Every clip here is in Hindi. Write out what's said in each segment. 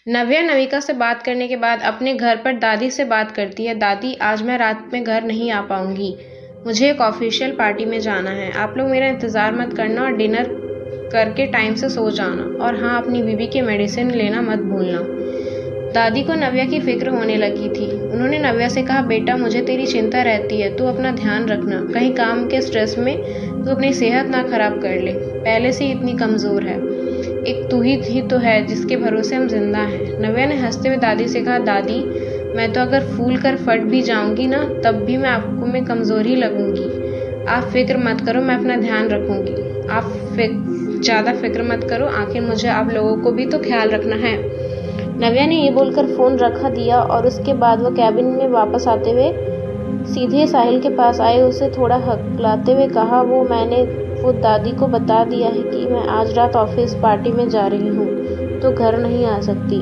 नव्या नविका से बात करने के बाद अपने घर पर दादी से बात करती है। दादी, आज मैं रात में घर नहीं आ पाऊंगी, मुझे एक ऑफिशियल पार्टी में जाना है। आप लोग मेरा इंतज़ार मत करना और डिनर करके टाइम से सो जाना। और हाँ, अपनी बीबी की मेडिसिन लेना मत भूलना। दादी को नव्या की फिक्र होने लगी थी। उन्होंने नव्या से कहा, बेटा मुझे तेरी चिंता रहती है, तू अपना ध्यान रखना, कहीं काम के स्ट्रेस में तू अपनी सेहत ना खराब कर ले। पहले से ही इतनी कमज़ोर है, एक तू ही तो है जिसके भरोसे हम जिंदा हैं। नव्या ने हंसते हुए दादी से कहा, दादी मैं तो अगर फूल कर फट भी जाऊंगी ना, तब भी मैं आपको में कमज़ोर ही लगूंगी। आप फिक्र मत करो, मैं अपना ध्यान रखूंगी। आप ज़्यादा फिक्र मत करो, आखिर मुझे आप लोगों को भी तो ख्याल रखना है। नव्या ने ये बोलकर फ़ोन रखा दिया और उसके बाद वो कैबिन में वापस आते हुए सीधे साहिल के पास आए। उसे थोड़ा हकलाते हुए कहा, वो दादी को बता दिया है कि मैं आज रात ऑफिस पार्टी में जा रही हूँ, तो घर नहीं आ सकती।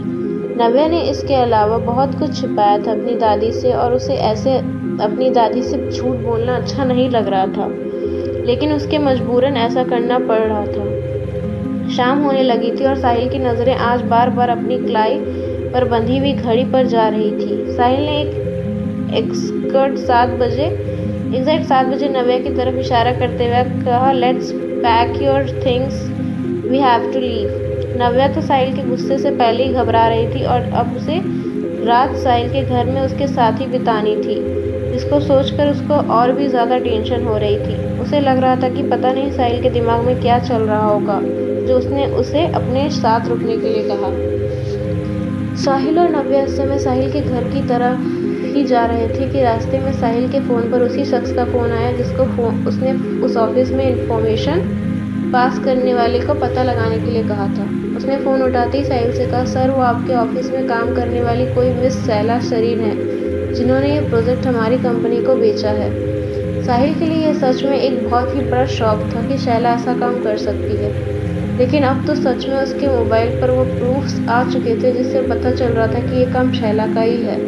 नव्या ने इसके अलावा बहुत कुछ छिपाया था अपनी दादी से, और उसे ऐसे अपनी दादी से झूठ बोलना अच्छा नहीं लग रहा था, लेकिन उसके मजबूरन ऐसा करना पड़ रहा था। शाम होने लगी थी और साहिल की नज़रें आज बार बार अपनी कलाई पर बंधी हुई घड़ी पर जा रही थी। साहिल ने एग्जैक्ट 7 बजे नव्या की तरफ इशारा करते हुए कहा, let's pack your things, we have to leave. Navya तो साहिल के गुस्से से पहले ही घबरा रही थी और अब उसे रात साहिल के घर में उसके साथ ही बितानी थी, जिसको सोचकर उसको और भी ज़्यादा टेंशन हो रही थी। उसे लग रहा था कि पता नहीं साहिल के दिमाग में क्या चल रहा होगा जो उसने उसे अपने साथ रुकने के लिए कहा। साहिल और नव्या इस समय साहिल के घर की तरफ ही जा रहे थे कि रास्ते में साहिल के फ़ोन पर उसी शख्स का फ़ोन आया जिसको उसने उस ऑफिस में इंफॉर्मेशन पास करने वाले को पता लगाने के लिए कहा था। उसने फ़ोन उठाते ही साहिल से कहा, सर वो आपके ऑफिस में काम करने वाली कोई मिस शैला शरीन है जिन्होंने ये प्रोजेक्ट हमारी कंपनी को बेचा है। साहिल के लिए यह सच में एक बहुत ही बड़ा शौक था कि शैला ऐसा काम कर सकती है, लेकिन अब तो सच में उसके मोबाइल पर वो प्रूफ्स आ चुके थे जिससे पता चल रहा था कि ये काम शैला का ही है।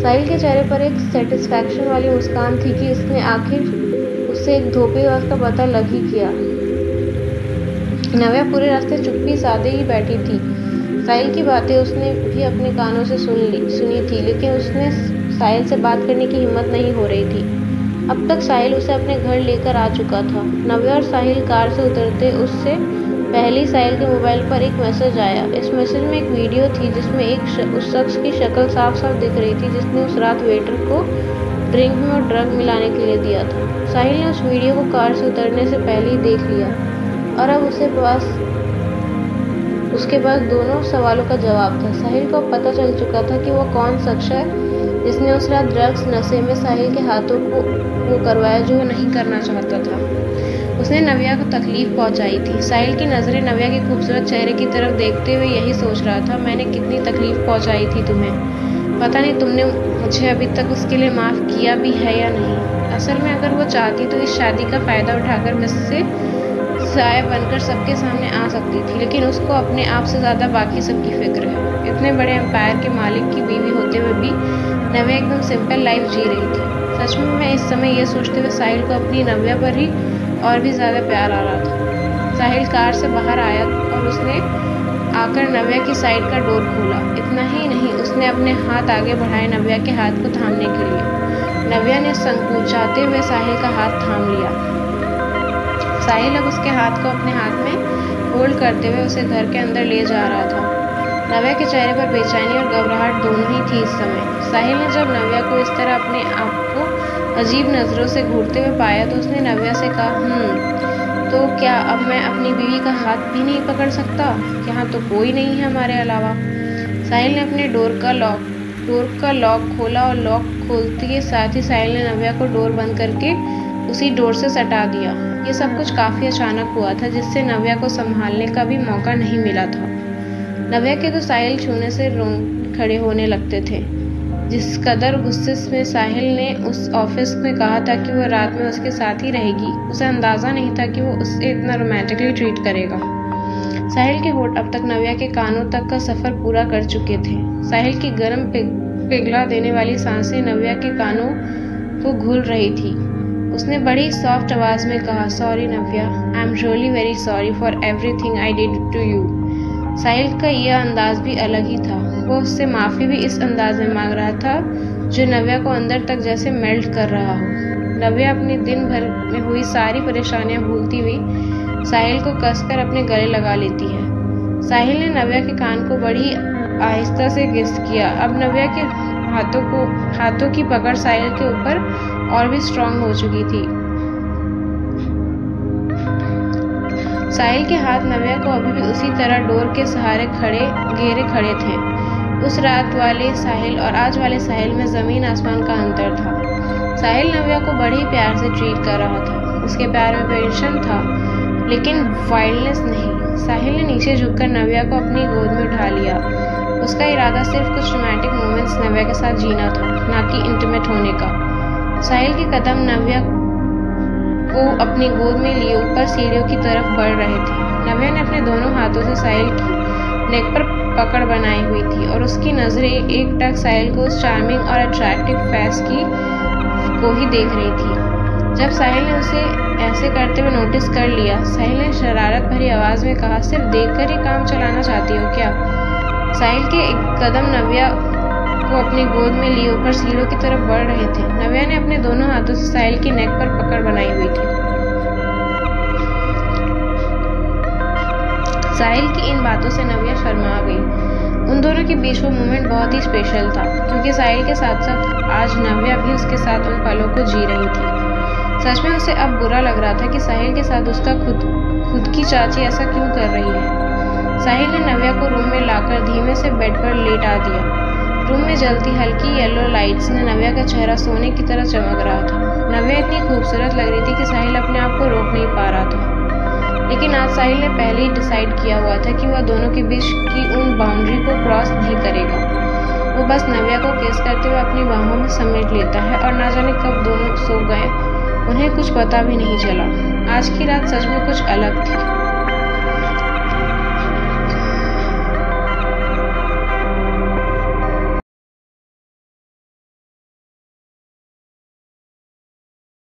साहिल के चेहरे पर एक सेटिस्फैक्शन वाली मुस्कान थी कि इसने आखिर उससे एक धोखेबाज का पता लग ही किया। नव्या पूरे रास्ते चुप्पी साधे ही बैठी थी। साहिल की बातें उसने भी अपने कानों से सुनी थी, लेकिन उसने साहिल से बात करने की हिम्मत नहीं हो रही थी। अब तक साहिल उसे अपने घर लेकर आ चुका था। नव्या और साहिल कार से उतरते उससे पहले साहिल के मोबाइल पर एक मैसेज आया। इस मैसेज में एक वीडियो थी जिसमें उस शख्स की शक्ल साफ साफ दिख रही थी जिसने उस रात वेटर को ड्रिंक में और ड्रग मिलाने के लिए दिया था। साहिल ने उस वीडियो को कार से उतरने से पहले ही देख लिया और अब उसके पास दोनों सवालों का जवाब था। साहिल को पता चल चुका था कि वो कौन शख्स है जिसने उस रात ड्रग्स नशे में साहिल के हाथों को वो करवाया जो वो नहीं करना चाहता था। उसने नव्या को तकलीफ पहुंचाई थी। साहिल की नज़रें नव्या के खूबसूरत चेहरे की तरफ देखते हुए यही सोच रहा था, मैंने कितनी तकलीफ पहुंचाई थी तुम्हें, पता नहीं तुमने मुझे अभी तक उसके लिए माफ़ किया भी है या नहीं। असल में अगर वो चाहती तो इस शादी का फ़ायदा उठाकर मुझसे साया बनकर सबके सामने आ सकती थी, लेकिन उसको अपने आप से ज़्यादा बाकी सबकी फिक्र है। इतने बड़े एम्पायर के मालिक की बीवी होते हुए भी नव्या एकदम सिंपल लाइफ जी रही थी। सच में मैं इस समय ये सोचते हुए साहिल को अपनी नव्या पर ही और भी ज़्यादा प्यार आ रहा था। साहिल कार से बाहर आया और उसने आकर नव्या की साइड का डोर खोला। इतना ही नहीं, उसने अपने हाथ आगे बढ़ाए नव्या के हाथ को थामने के लिए। नव्या ने संकोचाते हुए साहिल का हाथ थाम लिया। साहिल अब उसके हाथ को अपने हाथ में होल्ड करते हुए उसे घर के अंदर ले जा रहा था। नव्या के चेहरे पर बेचैनी और घबराहट दोनों ही थी इस समय। साहिल ने जब नव्या को इस तरह अपने आप को अजीब नज़रों से घूरते हुए पाया तो उसने नव्या से कहा, तो क्या अब मैं अपनी बीवी का हाथ भी नहीं पकड़ सकता? यहाँ तो कोई नहीं है हमारे अलावा। साहिल ने अपने डोर का लॉक खोला और लॉक खोलते के साथ ही साहिल ने नव्या को डोर बंद करके उसी डोर से सटा दिया। ये सब कुछ काफ़ी अचानक हुआ था जिससे नव्या को संभालने का भी मौका नहीं मिला था। नव्या के तो साहिल छूने से रोंग खड़े होने लगते थे। जिस कदर गुस्से में साहिल ने उस ऑफिस में कहा था कि वो रात में उसके साथ ही रहेगी, उसे अंदाज़ा नहीं था कि वो उससे इतना रोमांटिकली ट्रीट करेगा। साहिल के होठ अब तक नव्या के कानों तक का सफ़र पूरा कर चुके थे। साहिल की गर्म पिघला देने वाली सांसें नव्या के कानों को घुल रही थी। उसने बड़ी सॉफ्ट आवाज़ में कहा, sorry Navya, I am really very sorry for everything I did to you. Sahil का यह अंदाज भी अलग ही था। वो उससे माफ़ी भी इस अंदाज में मांग रहा था जो नव्या को अंदर तक जैसे मेल्ट कर रहा हो। नव्या अपने दिन भर में हुई सारी परेशानियां भूलती हुई साहिल को कसकर अपने गले लगा लेती है। साहिल ने नव्या के कान को बड़ी आहिस्ता से किस किया। अब नव्या के हाथों की पकड़ साहिल के ऊपर और भी स्ट्रांग हो चुकी थी। साहिल के हाथ नव्या को अभी भी उसी तरह डोर के सहारे घेरे खड़े थे। उस रात वाले साहिल और आज वाले साहिल में जमीन आसमान का अंतर था। साहिल नव्या को बड़े ही प्यार से ट्रीट कर रहा था। उसके प्यार में पेशेंस था लेकिन वाइल्डनेस नहीं। साहिल ने नीचे झुककर नव्या को अपनी गोद में उठा लिया। उसका इरादा सिर्फ कुछ रोमांटिक मोमेंट्स नव्या के साथ जीना था, ना कि इंटीमेट होने का। साहिल के कदम नव्या को अपनी गोद में लिए ऊपर सीढ़ियों की तरफ बढ़ रहे थे। नव्या ने अपने दोनों हाथों से साहिल की नेक पर पकड़ बनाई हुई थी और उसकी नजरें एक टक साहिल को उस चार्मिंग और अट्रैक्टिव फेस को ही देख रही थी। जब साहिल ने उसे ऐसे करते हुए नोटिस कर लिया, साहिल ने शरारत भरी आवाज में कहा, सिर्फ देखकर ही काम चलाना चाहती हो क्या? साहिल के एक कदम नव्या को अपनी गोद में लिए ऊपर सीढ़ियों की तरफ बढ़ रहे थे। नव्या ने अपने दोनों हाथों से साहिल की नेक पर पकड़ बनाई हुई थी। साहिल की इन बातों से नव्या शर्मा गई। उन दोनों के बीच वो मोमेंट बहुत ही स्पेशल था क्योंकि साहिल के साथ साथ आज नव्या भी उसके साथ उन पलों को जी रही थी। सच में उसे अब बुरा लग रहा था कि साहिल के साथ उसका खुद की चाची ऐसा क्यों कर रही है। साहिल ने नव्या को रूम में लाकर धीमे से बेड पर लेटा दिया। रूम में जलती हल्की येलो लाइट्स ने नव्या का चेहरा सोने की तरह चमक रहा था। नव्या इतनी खूबसूरत लग रही थी कि साहिल अपने आप को रोक नहीं पा रहा था। लेकिन आज साहिल ने पहले ही डिसाइड किया हुआ था कि वह दोनों के बीच की उन बाउंड्री को क्रॉस नहीं करेगा। वो बस नव्या को किस करते हुए अपनी बाहों में समेट लेता है और ना जाने कब दोनों सो गए, उन्हें कुछ पता भी नहीं चला। आज की रात सच में कुछ अलग थी।